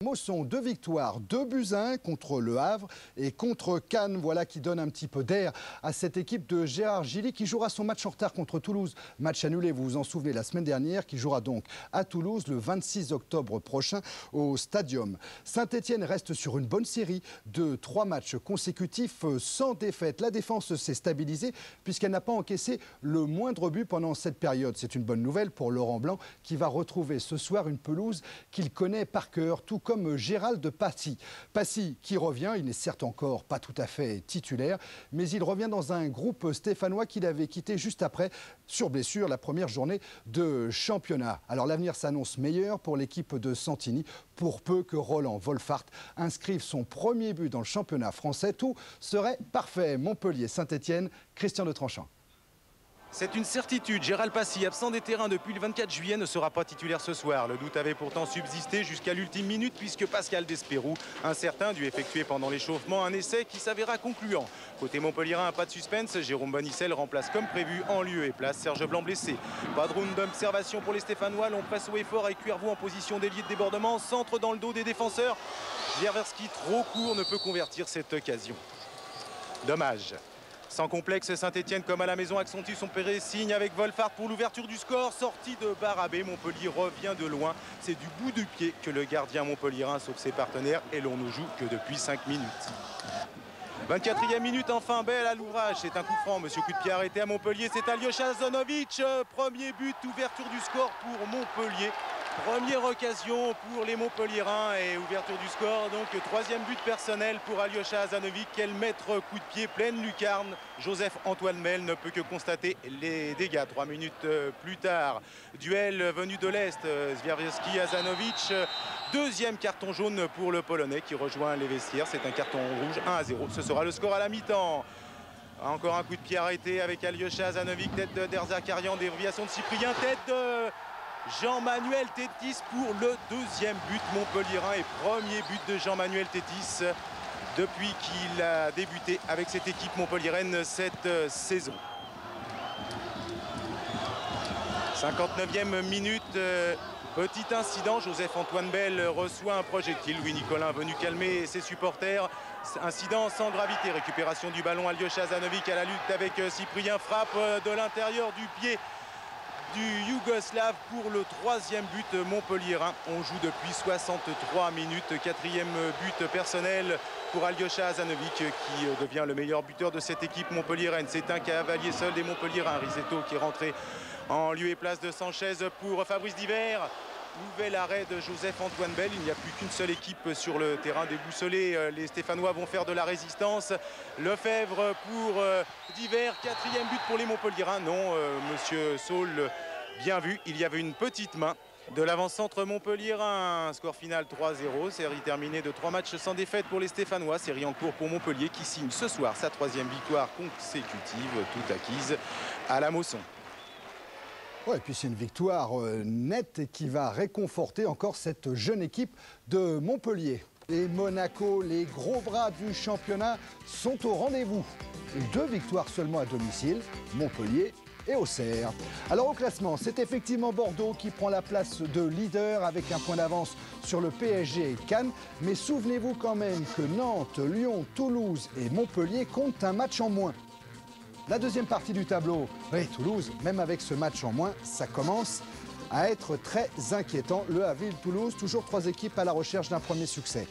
Mosson, 2 victoires, 2-1 contre Le Havre et contre Cannes. Voilà qui donne un petit peu d'air à cette équipe de Gérard Gilly qui jouera son match en retard contre Toulouse. Match annulé, vous vous en souvenez, la semaine dernière, qui jouera donc à Toulouse le 26 octobre prochain au Stadium. Saint-Etienne reste sur une bonne série de 3 matchs consécutifs sans défaite. La défense s'est stabilisée puisqu'elle n'a pas encaissé le moindre but pendant cette période. C'est une bonne nouvelle pour Laurent Blanc qui va retrouver ce soir une pelouse qu'il connaît par cœur, tout comme Gérald Passy. Passy qui revient, il n'est certes encore pas tout à fait titulaire, mais il revient dans un groupe stéphanois qu'il avait quitté juste après, sur blessure, la première journée de championnat. Alors l'avenir s'annonce meilleur pour l'équipe de Santini, pour peu que Roland Wolfart inscrive son premier but dans le championnat français. Tout serait parfait. Montpellier-Saint-Etienne, Christian de Tranchant. C'est une certitude, Gérald Passy, absent des terrains depuis le 24 juillet, ne sera pas titulaire ce soir. Le doute avait pourtant subsisté jusqu'à l'ultime minute puisque Pascal Desperou, incertain, dut effectuer pendant l'échauffement un essai qui s'avéra concluant. Côté montpellierin, pas de suspense, Jérôme Bonicel remplace comme prévu en lieu et place Serge Blanc blessé. Pas de round d'observation pour les Stéphanois, l'on presse haut et fort avec Cuervo en position d'ailier de débordement, centre dans le dos des défenseurs. Wierwerski, trop court, ne peut convertir cette occasion. Dommage. Sans complexe, Saint-Etienne, comme à la maison, accentue son signe avec Wolfart pour l'ouverture du score. Sortie de Barabé, Montpellier revient de loin. C'est du bout du pied que le gardien montpellierin sauve ses partenaires et l'on ne joue que depuis 5 minutes. 24e minute, enfin belle à l'ouvrage. C'est un coup franc, monsieur coup de pied arrêté à Montpellier. C'est Aljosha Zanovic. Premier but, ouverture du score pour Montpellier. Première occasion pour les Montpelliérains et ouverture du score. Donc 3e but personnel pour Aljosha Azanovic. Quel maître coup de pied, pleine lucarne. Joseph-Antoine Mel ne peut que constater les dégâts. 3 minutes plus tard, duel venu de l'Est. Wierwerski, Azanovic. Deuxième carton jaune pour le Polonais qui rejoint les vestiaires. C'est un carton rouge, 1-0. Ce sera le score à la mi-temps. Encore un coup de pied arrêté avec Aljosha Azanovic. Tête d'Erzakarian, déviation de Cyprien. Tête de Jean-Manuel Tétis pour le 2e but montpellierin et premier but de Jean-Manuel Tétis depuis qu'il a débuté avec cette équipe montpelliéraine cette saison. 59e minute, petit incident, Joseph-Antoine Bell reçoit un projectile, Louis Nicolin venu calmer ses supporters. Incident sans gravité, récupération du ballon, Aljosha Zanovic à la lutte avec Cyprien, frappe de l'intérieur du pied du Yougoslave pour le 3e but montpellierin. On joue depuis 63 minutes. 4e but personnel pour Aljosha Azanovic qui devient le meilleur buteur de cette équipe montpelliéraine. C'est un cavalier seul des montpelliérains. Risetto qui est rentré en lieu et place de Sanchez pour Fabrice Divert. Nouvel arrêt de Joseph-Antoine Bell. Il n'y a plus qu'une seule équipe sur le terrain. Déboussolé, les Stéphanois vont faire de la résistance. Lefebvre pour Divert. 4e but pour les Montpelliérains. Non, monsieur Saul, bien vu. Il y avait une petite main de l'avant-centre montpelliérain. Score final 3-0. Série terminée de 3 matchs sans défaite pour les Stéphanois. Série en cours pour Montpellier qui signe ce soir sa 3e victoire consécutive, toute acquise à la Mosson. Ouais, et puis c'est une victoire nette et qui va réconforter encore cette jeune équipe de Montpellier. Et Monaco, les gros bras du championnat, sont au rendez-vous. 2 victoires seulement à domicile, Montpellier et Auxerre. Alors au classement, c'est effectivement Bordeaux qui prend la place de leader avec un point d'avance sur le PSG et Cannes. Mais souvenez-vous quand même que Nantes, Lyon, Toulouse et Montpellier comptent un match en moins. La deuxième partie du tableau, oui, Toulouse, même avec ce match en moins, ça commence à être très inquiétant. Le Havre-Toulouse, toujours 3 équipes à la recherche d'un premier succès.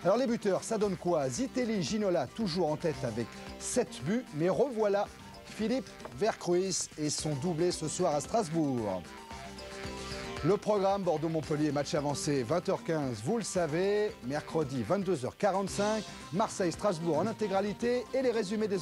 Alors les buteurs, ça donne quoi? Zitelli, Ginola, toujours en tête avec 7 buts. Mais revoilà Philippe Vercruis et son doublé ce soir à Strasbourg. Le programme Bordeaux-Montpellier, match avancé 20h15, vous le savez. Mercredi 22h45, Marseille-Strasbourg en intégralité et les résumés des